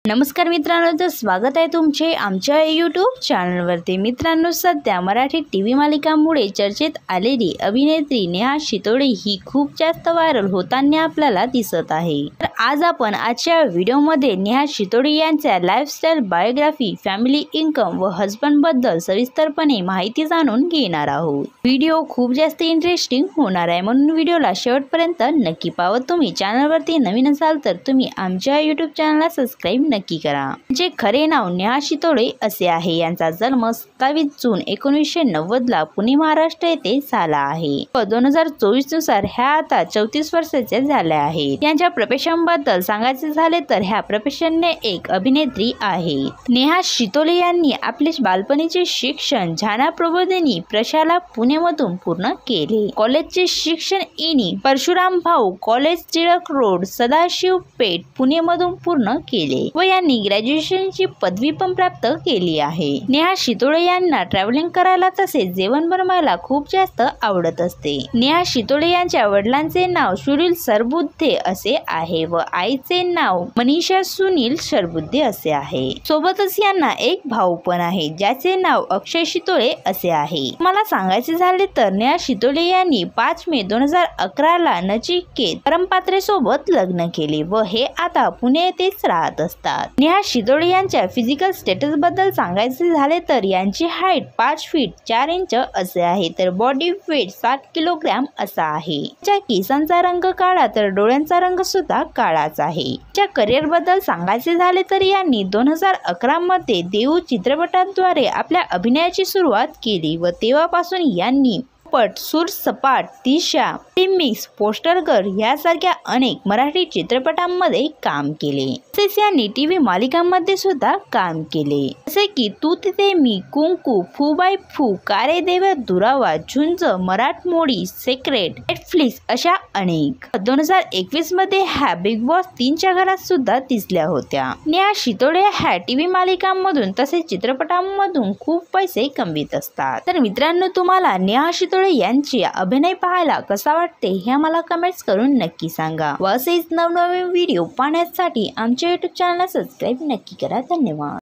नमस्कार मित्रांनो, तर स्वागत आहे तुमचे आमच्या यूट्यूब चॅनलवरती। मित्रांनो, सध्या मराठी टीव्ही मालिकांमुळे चर्चेत आलेली अभिनेत्री नेहा शितोळे ही खूप जास्त व्हायरल होताना आपल्याला दिसत आहे। तर आज आपण आजच्या व्हिडिओमध्ये नेहा शितोळे यांच्या लाईफस्टाईल, बायोग्राफी, फॅमिली इन्कम व हस्बंड बद्दल सविस्तरपणे माहिती जाणून घेणार आहोत। व्हिडिओ खूप जास्त इंटरेस्टिंग होणार आहे, म्हणून व्हिडिओला शेवटपर्यंत नक्की पाहा। तुम्ही चॅनलवरती नवीन असाल तर तुम्ही आमच्या यूट्यूब चॅनलला सबस्क्राइब नक्की करा। जे खरे नाव नेहा शितोळे असे आहे। यांचा जन्म 27 जून 1990 ला पुणे, महाराष्ट्र येथे झाला आहे व 2024 नुसार ह्या आता 34 वर्षाच्या झाल्या आहेत। यांच्या प्रोफेशनबद्दल सांगायचे झाले तर ह्या प्रोफेशनने एक अभिनेत्री आहेत। नेहा शितोळे यांनी आपले बालपणीचे शिक्षण झाना प्रबोधिनी प्रशाला पुणेमधून पूर्ण केले। कॉलेजचे शिक्षण इनी परशुराम भाऊ कॉलेज, टिळक रोड, सदाशिव पेठ, पुणेमधून पूर्ण केले व यांनी ग्रॅज्युएशनची पदवी पण प्राप्त केली आहे। नेहा शितोळे यांना ट्रॅव्हलिंग करायला तसेच जेवण बनवायला खूप जास्त आवडत असते। नेहा शितोळे यांच्या वडिलांचे नाव सुनील सरबुद्धे असे आहे व आईचे नाव मनीषा सुनील सरबुद्धे असे आहे। सोबतच यांना एक भाऊ पण आहे, ज्याचे नाव अक्षय शितोळे असे आहे। मला सांगायचे झाले तर नेहा शितोळे यांनी 5 मे 2011 ला नचिकेत परमपात्रे सोबत लग्न केले व हे आता पुणे येथेच राहत असतात। नेहा शितोळे यांच्या फिजिकल स्टेटस बद्दल सांगायचे झाले तर यांची हाईट 5 फीट 4 इंच असे आहे, तर बॉडी वेट 60 किलोग्रॅम असा आहे। त्या केसांचा रंग काळा तर डोळ्यांचा रंग सुद्धा काळाच आहे। त्या करिअर बद्दल सांगायचे झाले तर यांनी 2011 मध्ये देऊ चित्रपटाद्वारे आपल्या अभिनयाची सुरुवात केली व तेव्हापासून यांनी पट, सूरसपाट, दिशा, टिमिक्स, पोस्टर गर्ल यासारख्या अनेक मराठी चित्रपटांमध्ये काम केले। तसेच यांनी टीव्ही मालिकांमध्ये सुद्धा काम केले, जसे की तू तिथे मी, कुंकू, फू बाय फू, कारे देव दुरावा, झुंज, मराठमोळी, सेक्रेट, नेटफ्लिक्स अशा अनेक। 2021 मध्ये ह्या बिग बॉस 3 च्या घरात सुद्धा दिसल्या होत्या। नेहा शितोळे ह्या टीव्ही मालिकांमधून तसेच चित्रपटांमधून खूप पैसे कमवित असतात। तर मित्रांनो, तुम्हाला नेहा शितोळे यांची अभिनय पाहायला कसा वाटते हे आम्हाला कमेंट्स करून नक्की सांगा व असेच नवनवीन व्हिडिओ पाहण्यासाठी आमच्या यूट्यूब चॅनलला सबस्क्राइब नक्की करा। धन्यवाद।